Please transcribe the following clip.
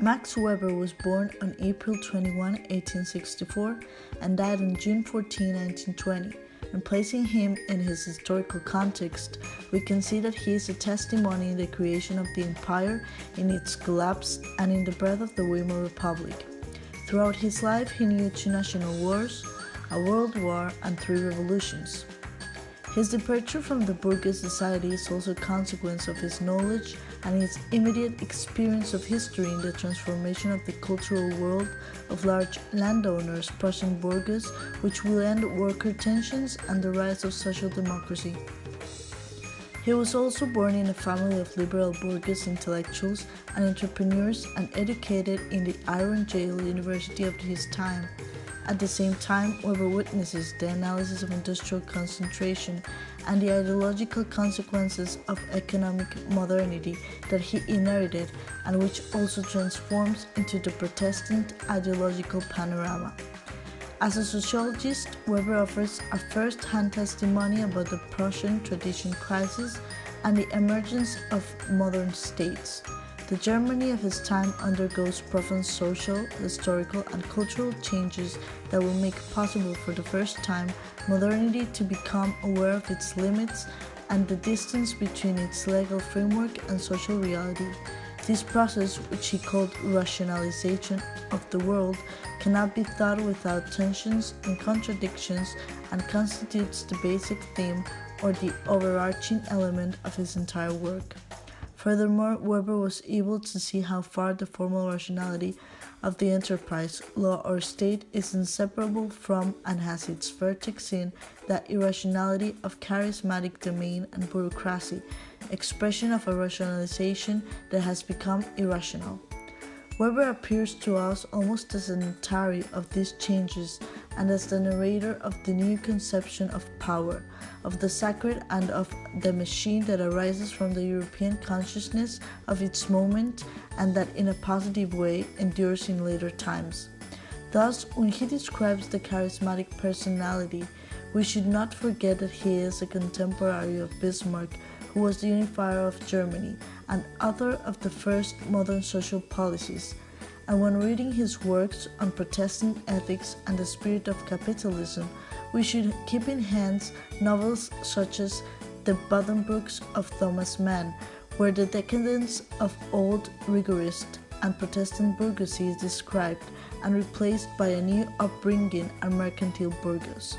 Max Weber was born on April 21, 1864, and died on June 14, 1920. And placing him in his historical context, we can see that he is a testimony in the creation of the empire, in its collapse, and in the birth of the Weimar Republic. Throughout his life, he knew 2 national wars, a world war, and 3 revolutions. His departure from the bourgeois society is also a consequence of his knowledge and his immediate experience of history in the transformation of the cultural world of large landowners, Prussian bourgeois, which will end worker tensions and the rise of social democracy. He was also born in a family of liberal bourgeois intellectuals and entrepreneurs and educated in the Iron Jail University of his time. At the same time, Weber witnesses the analysis of industrial concentration and the ideological consequences of economic modernity that he inherited and which also transforms into the Protestant ideological panorama. As a sociologist, Weber offers a first-hand testimony about the Prussian tradition crisis and the emergence of modern states. The Germany of his time undergoes profound social, historical, and cultural changes that will make possible for the first time modernity to become aware of its limits and the distance between its legal framework and social reality. This process, which he called rationalization of the world, cannot be thought without tensions and contradictions and constitutes the basic theme or the overarching element of his entire work. Furthermore, Weber was able to see how far the formal rationality of the enterprise, law, or state is inseparable from and has its vertex in that irrationality of charismatic domain and bureaucracy, expression of a rationalization that has become irrational. Weber appears to us almost as an notary of these changes and as the narrator of the new conception of power, of the sacred and of the machine that arises from the European consciousness of its moment and that in a positive way endures in later times. Thus, when he describes the charismatic personality, we should not forget that he is a contemporary of Bismarck, who was the unifier of Germany and author of the first modern social policies. And when reading his works on Protestant ethics and the spirit of capitalism, we should keep in hand novels such as The Buddenbrooks of Thomas Mann, where the decadence of old rigorist and Protestant bourgeoisie is described and replaced by a new upbringing and mercantile bourgeois.